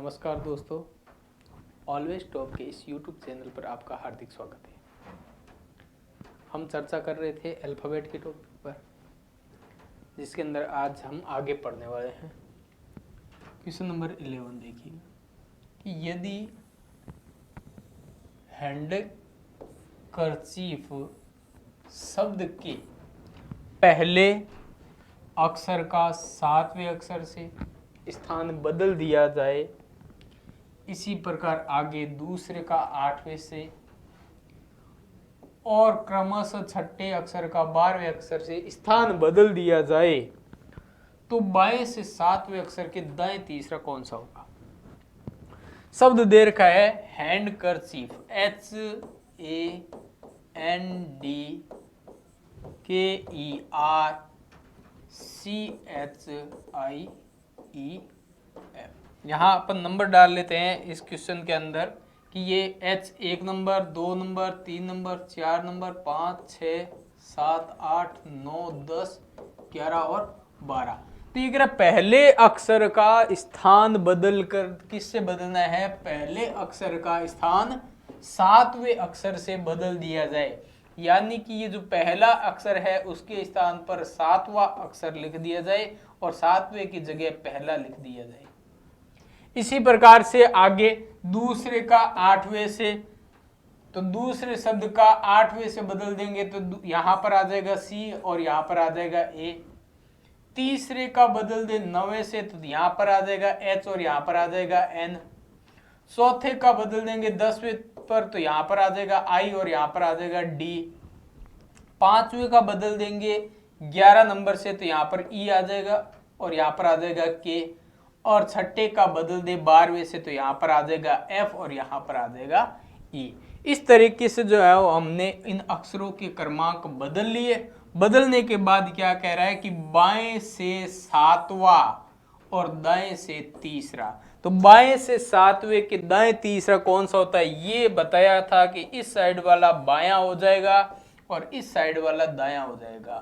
नमस्कार दोस्तों, always top के इस यूट्यूब चैनल पर आपका हार्दिक स्वागत है। हम चर्चा कर रहे थे अल्फ़ाबेट के टॉपिक पर, जिसके अंदर आज हम आगे पढ़ने वाले हैं। क्वेश्चन नंबर 11 देखिए कि यदि हैंडकरचीफ शब्द के पहले अक्षर का 7वें अक्षर से स्थान बदल दिया जाए, इसी प्रकार आगे दूसरे का 8वें से और क्रमशः छठे अक्षर का 12वें अक्षर से स्थान बदल दिया जाए, तो बाएं से 7वें अक्षर के दाएं तीसरा कौन सा होगा। शब्द दे रखा है हैंडकरचीफ, HANDKERCHIEF। यहाँ अपन नंबर डाल लेते हैं इस क्वेश्चन के अंदर कि ये H 1 number, 2 number, 3 number, 4 number, 5, 6, 7, 8, 9, 10, 11 और 12। तो ये कह रहा पहले अक्षर का स्थान बदल कर किससे बदलना है, पहले अक्षर का स्थान 7वें अक्षर से बदल दिया जाए। यानी कि ये जो पहला अक्षर है उसके स्थान पर 7वां अक्षर लिख दिया जाए और 7वें की जगह पहला लिख दिया जाए। इसी प्रकार से आगे दूसरे का 8वें से, तो दूसरे शब्द का 8वें से बदल देंगे तो यहां पर आ जाएगा C और यहां पर आ जाएगा A। तीसरे का बदल दे 9वें से तो यहां पर आ जाएगा H और यहां पर आ जाएगा N। चौथे का बदल देंगे 10वें पर तो यहां पर आ जाएगा I और यहां पर आ जाएगा D। पांचवें का बदल देंगे 11 नंबर से तो यहां पर E आ जाएगा और यहां पर आ जाएगा K। और छठे का बदल दे 12वें से तो यहां पर आ जाएगा F और यहां पर आ जाएगा E। इस तरीके से जो है वो हमने इन अक्षरों के क्रमांक बदल लिए। बदलने के बाद क्या कह रहा है कि बाएं से 7वां और दाएं से तीसरा, तो बाएं से 7वें के दाएं तीसरा कौन सा होता है, ये बताया था कि इस साइड वाला बायां हो जाएगा और इस साइड वाला दायां हो जाएगा।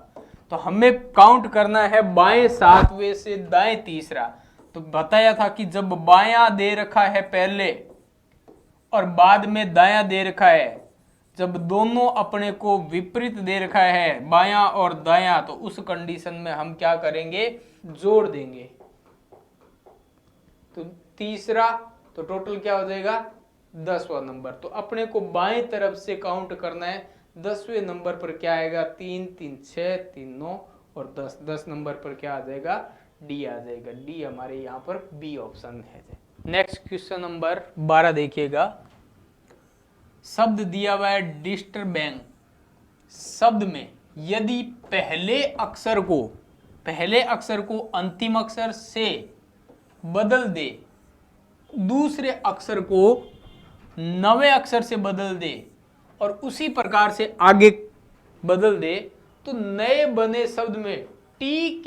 तो हमें काउंट करना है बाएं 7वें से दाएं तीसरा। तो बताया था कि जब बायां दे रखा है पहले और बाद में दायां दे रखा है, जब दोनों अपने को विपरीत दे रखा है बायां और दायां, तो उस कंडीशन में हम क्या करेंगे, जोड़ देंगे। तो तीसरा तो टोटल क्या हो जाएगा 10वां नंबर। तो अपने को बाएं तरफ से काउंट करना है। 10वें नंबर पर क्या आएगा, 3 3 6 3 9 और 10। 10 नंबर पर क्या आ जाएगा, डी आ जाएगा। डी हमारे यहाँ पर बी ऑप्शन है। नेक्स्ट क्वेश्चन नंबर 12 देखिएगा। शब्द दिया हुआ है डिस्टर्बेंग। शब्द में यदि पहले अक्षर को अंतिम अक्षर से बदल दे, दूसरे अक्षर को 9वें अक्षर से बदल दे और उसी प्रकार से आगे बदल दे, तो नए बने शब्द में टी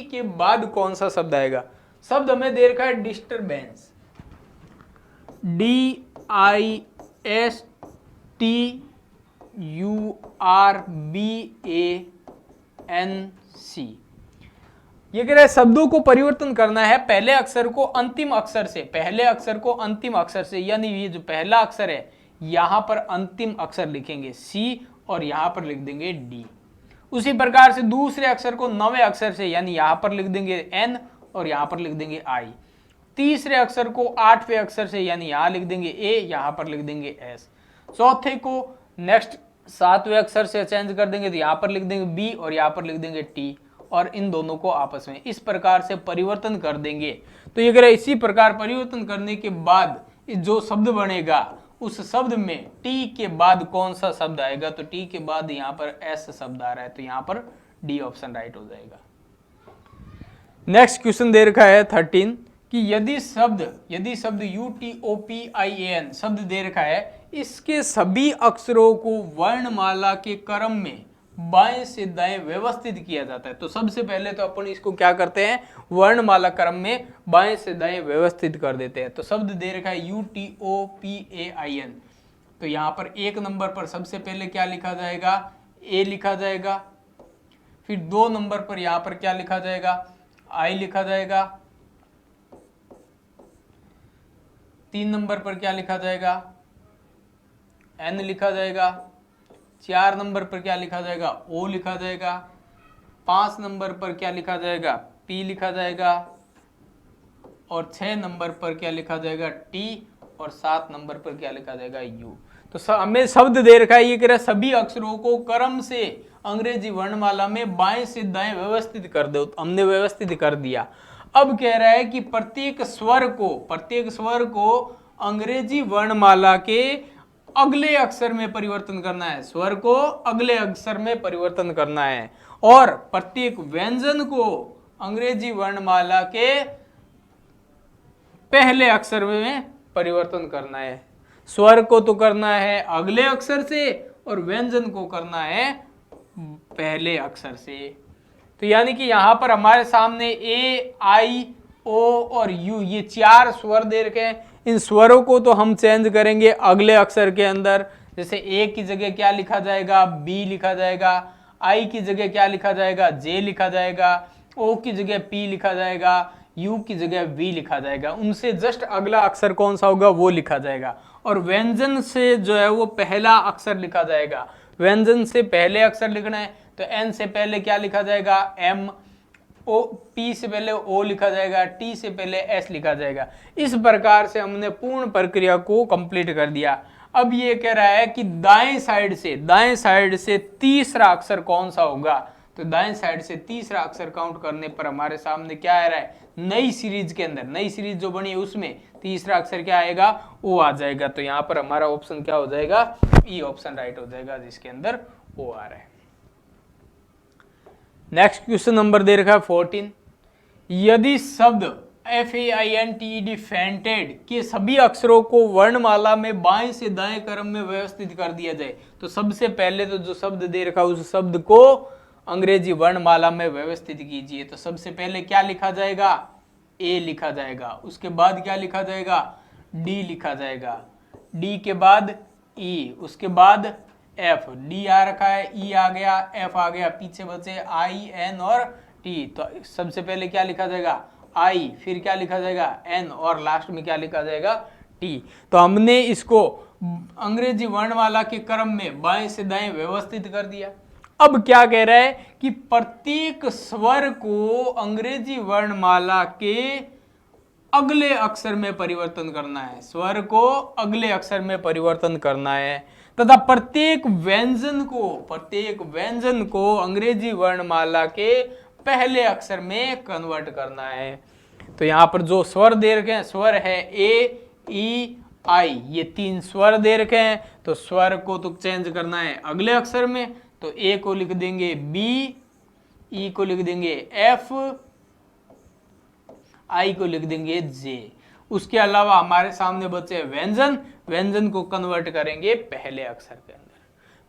के बाद कौन सा शब्द आएगा। शब्द हमें दे रखा है डिस्टर्बेंस, DISTURBANC। ये कह रहा है शब्दों को परिवर्तन करना है पहले अक्षर को अंतिम अक्षर से, यानी ये जो पहला अक्षर है यहां पर अंतिम अक्षर लिखेंगे C और यहां पर लिख देंगे D। उसी प्रकार से दूसरे अक्षर को 9वें अक्षर से, यानी यहां पर लिख देंगे N और यहां पर लिख देंगे I। तीसरे अक्षर को 8वें अक्षर से, यानी यहां लिख देंगे A, यहां पर लिख देंगे S। चौथे को नेक्स्ट 7वें अक्षर से चेंज कर देंगे तो यहां पर लिख देंगे B और यहां पर लिख देंगे T, और इन दोनों को आपस में इस प्रकार से परिवर्तन कर देंगे। तो ये कह रहा है इसी प्रकार परिवर्तन करने के बाद जो शब्द बनेगा उस शब्द में टी के बाद कौन सा शब्द आएगा, तो टी के बाद यहाँ पर एस शब्द आ रहा है, तो यहाँ पर डी ऑप्शन राइट हो जाएगा। नेक्स्ट क्वेश्चन दे रखा है 13 कि यदि शब्द UTOPIAN शब्द दे रखा है, इसके सभी अक्षरों को वर्णमाला के क्रम में बाएं से दाएं व्यवस्थित किया जाता है। तो सबसे पहले तो अपन इसको क्या करते हैं, वर्णमाला क्रम में बाएं से दाएं व्यवस्थित कर देते हैं। तो शब्द दे रखा है UTOPAIN, तो यहां पर 1 नंबर पर सबसे पहले क्या लिखा जाएगा, A लिखा जाएगा। फिर 2 नंबर पर यहां पर क्या लिखा जाएगा, I लिखा जाएगा। 3 नंबर पर क्या लिखा जाएगा, एन लिखा जाएगा। 4 नंबर पर क्या लिखा जाएगा, ओ लिखा जाएगा। 5 नंबर पर क्या लिखा जाएगा, पी लिखा जाएगा। और 6 नंबर पर क्या लिखा जाएगा, टी। और 7 नंबर पर क्या लिखा जाएगा, यू। तो हमें शब्द दे रखा है, ये कह रहा है सभी अक्षरों को क्रम से अंग्रेजी वर्णमाला में बाएं से दाएं व्यवस्थित कर दो। तो हमने व्यवस्थित कर दिया। अब कह रहा है कि प्रत्येक स्वर को अंग्रेजी वर्णमाला के अगले अक्षर में परिवर्तन करना है। स्वर को अगले अक्षर में परिवर्तन करना है। और प्रत्येक व्यंजन को अंग्रेजी वर्णमाला के पहले अक्षर में परिवर्तन करना है। स्वर को तो करना है अगले अक्षर से और व्यंजन को करना है पहले अक्षर से। तो यानी कि यहां पर हमारे सामने ए, आई, ओ और यू, ये 4 स्वर दे रखे हैं। इन स्वरों को तो हम चेंज करेंगे अगले अक्षर के अंदर। जैसे ए की जगह क्या लिखा जाएगा, बी लिखा जाएगा। आई की जगह क्या लिखा जाएगा, जे लिखा जाएगा। ओ की जगह पी लिखा जाएगा। यू की जगह वी लिखा जाएगा। उनसे जस्ट अगला अक्षर कौन सा होगा वो लिखा जाएगा। और व्यंजन से जो है वो पहला अक्षर लिखा जाएगा। व्यंजन से पहले अक्षर लिखना है तो एन से पहले क्या लिखा जाएगा, एम। ओ, पी से पहले ओ लिखा जाएगा। टी से पहले एस लिखा जाएगा। इस प्रकार से हमने पूर्ण प्रक्रिया को कंप्लीट कर दिया। अब ये कह रहा है कि दाएं साइड से तीसरा अक्षर कौन सा होगा। तो दाएं साइड से तीसरा अक्षर काउंट करने पर हमारे सामने क्या आ रहा है, नई सीरीज के अंदर, नई सीरीज जो बनी है उसमें तीसरा अक्षर क्या आएगा, ओ आ जाएगा। तो यहां पर हमारा ऑप्शन क्या हो जाएगा, ई ऑप्शन राइट हो जाएगा, जिसके अंदर ओ आ रहा है। नेक्स्ट क्वेश्चन नंबर दे रखा है 14। यदि शब्द FAINTED फेंटेड के सभी अक्षरों को वर्णमाला में बाएं से दाएं क्रम में व्यवस्थित कर दिया जाए, तो सबसे पहले तो जो शब्द दे रखा है उस शब्द को अंग्रेजी वर्णमाला में व्यवस्थित कीजिए। तो सबसे पहले क्या लिखा जाएगा, ए लिखा जाएगा। उसके बाद क्या लिखा जाएगा, डी लिखा जाएगा। डी के बाद ई, उसके बाद एफ। डी आ रखा है, ई आ गया, एफ आ गया, पीछे बचे आई, एन और टी। तो सबसे पहले क्या लिखा जाएगा, आई, फिर क्या लिखा जाएगा, एन, और लास्ट में क्या लिखा जाएगा, टी। तो हमने इसको अंग्रेजी वर्णमाला के क्रम में बाएं से दाएं व्यवस्थित कर दिया। अब क्या कह रहा है कि प्रत्येक स्वर को अंग्रेजी वर्णमाला के अगले अक्षर में परिवर्तन करना है। स्वर को अगले अक्षर में परिवर्तन करना है तथा प्रत्येक व्यंजन को अंग्रेजी वर्णमाला के पहले अक्षर में कन्वर्ट करना है। तो यहां पर जो स्वर दे रखे हैं, स्वर है ए, ई, आई, ये 3 स्वर दे रखे हैं। तो स्वर को तो चेंज करना है अगले अक्षर में। तो ए को लिख देंगे बी, ई को लिख देंगे एफ, आई को लिख देंगे जे। उसके अलावा हमारे सामने बचे व्यंजन को कन्वर्ट करेंगे पहले अक्षर के अंदर।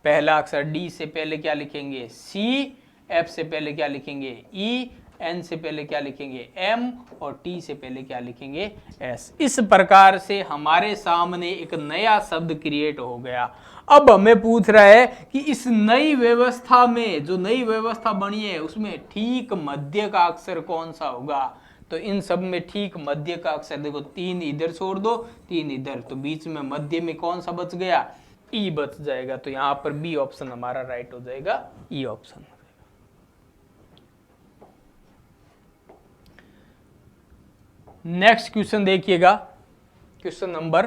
पहला अक्षर डी से पहले क्या लिखेंगे, सी, एफ से पहले क्या लिखेंगे, ई, एन से पहले क्या लिखेंगे, एम, और टी से पहले क्या लिखेंगे, एस। इस प्रकार से हमारे सामने एक नया शब्द क्रिएट हो गया। अब हमें पूछ रहा है कि इस नई व्यवस्था में, जो नई व्यवस्था बनी है, उसमें ठीक मध्य का अक्षर कौन सा होगा। तो इन सब में ठीक मध्य का अक्षर देखो, 3 इधर छोड़ दो, 3 इधर, तो बीच में मध्य में कौन सा बच गया, ई बच जाएगा। तो यहां पर बी ऑप्शन हमारा राइट हो जाएगा, ई ऑप्शन। नेक्स्ट क्वेश्चन देखिएगा, क्वेश्चन नंबर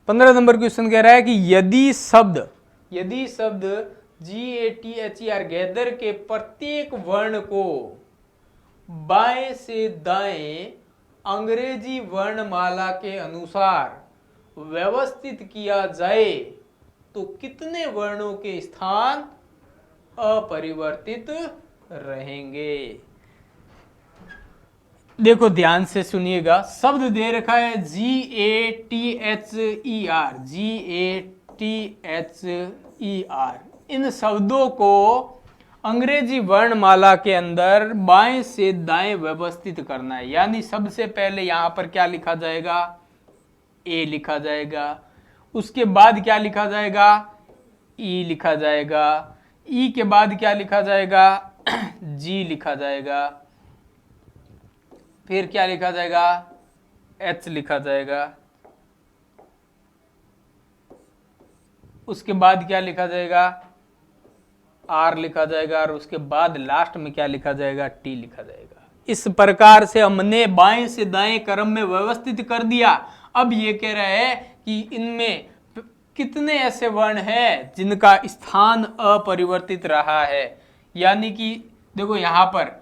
15 नंबर क्वेश्चन कह रहा है कि यदि शब्द GATHER गैदर के प्रत्येक वर्ण को बाएं से दाएं अंग्रेजी वर्णमाला के अनुसार व्यवस्थित किया जाए तो कितने वर्णों के स्थान अपरिवर्तित रहेंगे। देखो ध्यान से सुनिएगा, शब्द दे रखा है GATHER। इन शब्दों को अंग्रेजी वर्णमाला के अंदर बाएं से दाएं व्यवस्थित करना है। यानी सबसे पहले यहां पर क्या लिखा जाएगा, ए लिखा जाएगा। उसके बाद क्या लिखा जाएगा, ई लिखा जाएगा। ई के बाद क्या लिखा जाएगा, जी लिखा जाएगा। फिर क्या लिखा जाएगा, एच लिखा जाएगा, उसके बाद क्या लिखा जाएगा, आर लिखा जाएगा, और उसके बाद लास्ट में क्या लिखा जाएगा, टी लिखा जाएगा। इस प्रकार से हमने बाएं से दाएं क्रम में व्यवस्थित कर दिया। अब ये कह रहा है कि इनमें कितने ऐसे वर्ण हैं जिनका स्थान अपरिवर्तित रहा है। यानी कि देखो यहां पर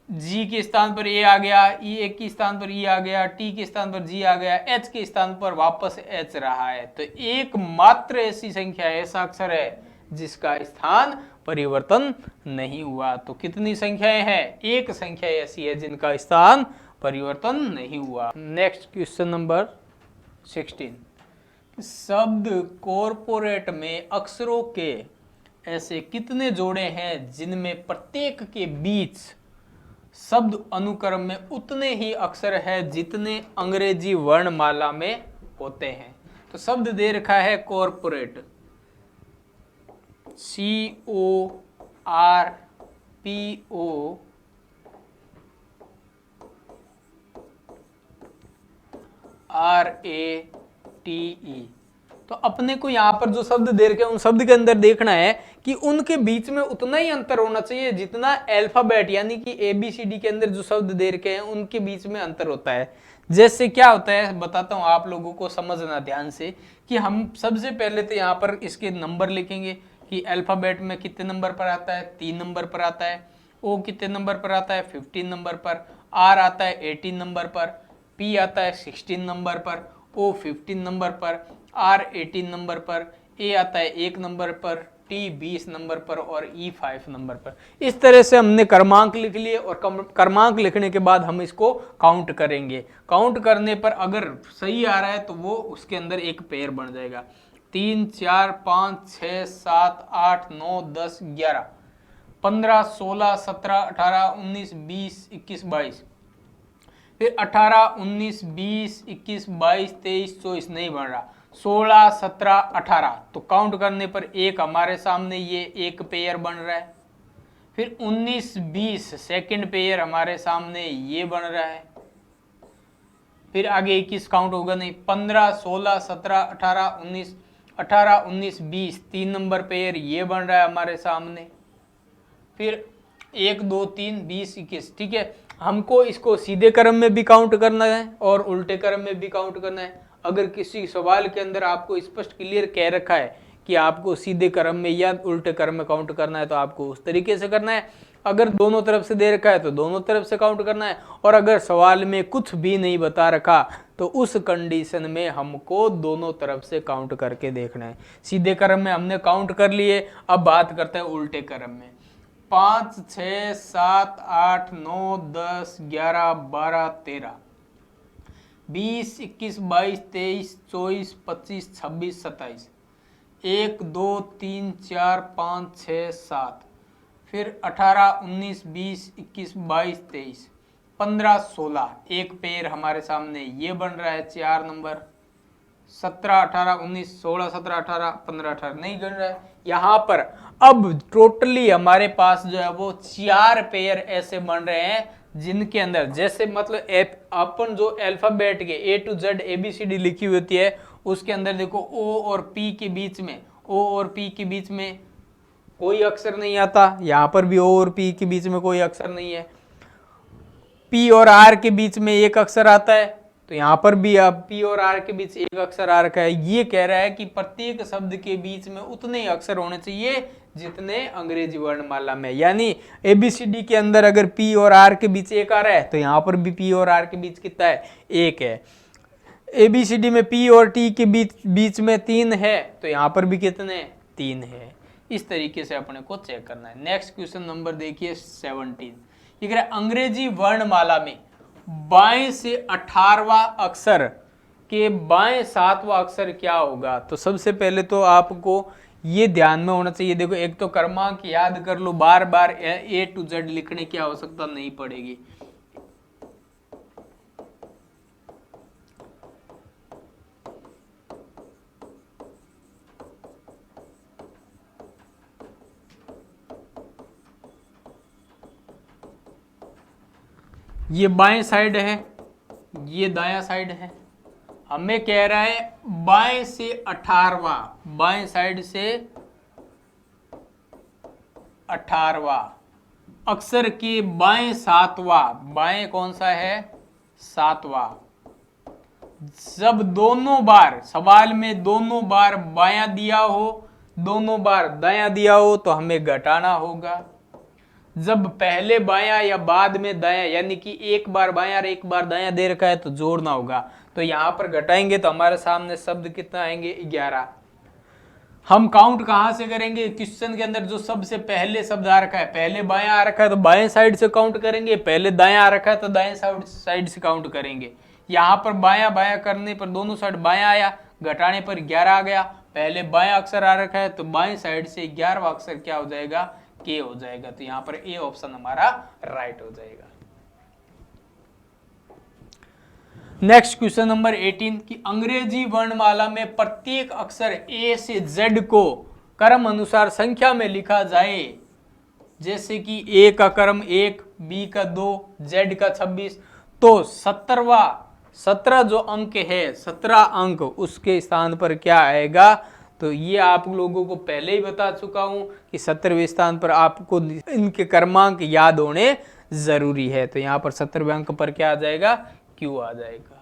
जी के स्थान पर ए आ गया, ई एक के स्थान पर ई आ गया, टी के स्थान पर जी आ गया, एच के स्थान पर वापस एच रहा है। तो एकमात्र ऐसी संख्या, ऐसा अक्षर है जिसका स्थान परिवर्तन नहीं हुआ। तो कितनी संख्याएं हैं, एक संख्या ऐसी है जिनका स्थान परिवर्तन नहीं हुआ। नेक्स्ट क्वेश्चन नंबर 16, शब्द कॉर्पोरेट में अक्षरों के ऐसे कितने जोड़े हैं जिनमें प्रत्येक के बीच शब्द अनुक्रम में उतने ही अक्षर है जितने अंग्रेजी वर्णमाला में होते हैं। तो शब्द दे रखा है कॉर्पोरेट, CORPORATE। तो अपने को यहां पर जो शब्द दे रखे हैं उन शब्द के अंदर देखना है कि उनके बीच में उतना ही अंतर होना चाहिए जितना अल्फाबेट यानी कि ABCD के अंदर जो शब्द दे रखे हैं उनके बीच में अंतर होता है। जैसे क्या होता है बताता हूं आप लोगों को, समझना ध्यान से कि हम सबसे पहले तो यहाँ पर इसके नंबर लिखेंगे कि अल्फाबेट में कितने नंबर पर आता है, 3 नंबर पर आता है। O कितने नंबर पर आता है, 15 नंबर पर। R आता है 18 नंबर पर। P आता है 16 नंबर पर। O 15 नंबर पर। R 18 नंबर पर। A आता है 1 नंबर पर। T 20 नंबर पर और E 5 नंबर पर। इस तरह से हमने क्रमांक लिख लिए और क्रमांक लिखने के बाद हम इसको काउंट करेंगे। काउंट करने पर अगर सही आ रहा है तो वो उसके अंदर एक पेयर बन जाएगा। 3 4 5 6 7 8 9 10 11 15 16 17 18 19 20 21 22, फिर 18 19 20 21 22 23 24 नहीं बन रहा, 16 17 18। तो काउंट करने पर एक हमारे सामने ये एक पेयर बन रहा है। फिर 19 20 सेकंड पेयर हमारे सामने ये बन रहा है। फिर आगे 21 काउंट होगा नहीं, 15 16 17 18 19 18 19 20 3 नंबर पेयर ये बन रहा है हमारे सामने। फिर 1 2 3 20 21। ठीक है, हमको इसको सीधे क्रम में भी काउंट करना है और उल्टे क्रम में भी काउंट करना है। अगर किसी सवाल के अंदर आपको स्पष्ट क्लियर कह रखा है कि आपको सीधे क्रम में या उल्टे क्रम में काउंट करना है तो आपको उस तरीके से करना है। अगर दोनों तरफ से दे रखा है तो दोनों तरफ से काउंट करना है। और अगर सवाल में कुछ भी नहीं बता रखा तो उस कंडीशन में हमको दोनों तरफ से काउंट करके देखना है। सीधे क्रम में हमने काउंट कर लिए, अब बात करते हैं उल्टे क्रम में। 5 6 7 8 9 10 11 12 13 20 21 22 23 24 25 26 27 1 2 3 4 5 6 7, फिर 18 19 20 21 22 23 15 16 एक पेयर हमारे सामने ये बन रहा है 4 नंबर। 17 18 19 16 17 18 15 18 नहीं बन रहा है यहाँ पर। अब टोटली हमारे पास जो है वो 4 पेयर ऐसे बन रहे हैं जिनके अंदर जैसे मतलब अपन जो अल्फाबेट के A to Z ABCD लिखी होती है उसके अंदर देखो O और P के बीच में, O और P के बीच में कोई अक्षर नहीं आता। यहाँ पर भी O और P के बीच में कोई अक्षर नहीं है। P और R के बीच में एक अक्षर आता है, तो यहाँ पर भी अब P और R के बीच एक अक्षर आ रखा है। ये कह रहा है कि प्रत्येक शब्द के बीच में उतने ही अक्षर होने चाहिए जितने अंग्रेजी वर्णमाला में। यानी ABCD के अंदर अगर P और R के बीच एक आ रहा है तो यहाँ पर भी P और R के बीच कितना है, एक है। ABCD में P और T के बीच में 3 है तो यहाँ पर भी कितने, 3 है। इस तरीके से अपने को चेक करना है। नेक्स्ट क्वेश्चन नंबर देखिए 17। ये कह रहा है अंग्रेजी वर्णमाला में बाएं से 18वां अक्षर के बाएं 7वां अक्षर क्या होगा। तो सबसे पहले तो आपको ये ध्यान में होना चाहिए, देखो एक तो क्रमांक याद कर लो, बार बार A to Z लिखने की आवश्यकता नहीं पड़ेगी। ये बाएं साइड है, ये दायां साइड है। हमें कह रहा है बाएं से 18वां, बाएं साइड से 18वां, अक्षर के बाएं 7वां, बाएं कौन सा है 7वां। जब दोनों बार सवाल में दोनों बार बायां दिया हो, दोनों बार दायां दिया हो तो हमें घटाना होगा। जब पहले बायां या बाद में दायां, यानी कि एक बार बायां और एक बार दायां दे रखा है तो जोड़ना होगा। तो यहां पर घटाएंगे तो हमारे सामने शब्द कितना आएंगे 11। हम काउंट कहां से करेंगे, क्वेश्चन के अंदर जो सबसे पहले शब्द आ रखा है, पहले बायां आ रखा है तो बाएं साइड से काउंट करेंगे, पहले दायां आ रखा है तो दाएं साइड से काउंट करेंगे। यहां पर बायां बायां करने पर दोनों साइड बायां आया, घटाने पर 11 आ गया। पहले बायां अक्षर आ रखा है तो बाएं साइड से 11वां अक्षर क्या हो जाएगा, के हो जाएगा। तो यहां पर ए ऑप्शन हमारा राइट हो जाएगा। नेक्स्ट क्वेश्चन नंबर 18 कि अंग्रेजी वर्णमाला में प्रत्येक अक्षर ए से जेड को क्रम अनुसार संख्या में लिखा जाए, जैसे कि ए का क्रम 1, बी का 2, जेड का 26, तो 17 जो अंक है, 17 अंक उसके स्थान पर क्या आएगा। तो ये आप लोगों को पहले ही बता चुका हूं कि 17वें स्थान पर आपको इनके क्रमांक याद होने जरूरी है। तो यहां पर 17वें अंक पर क्या आ जाएगा, क्यू आ जाएगा।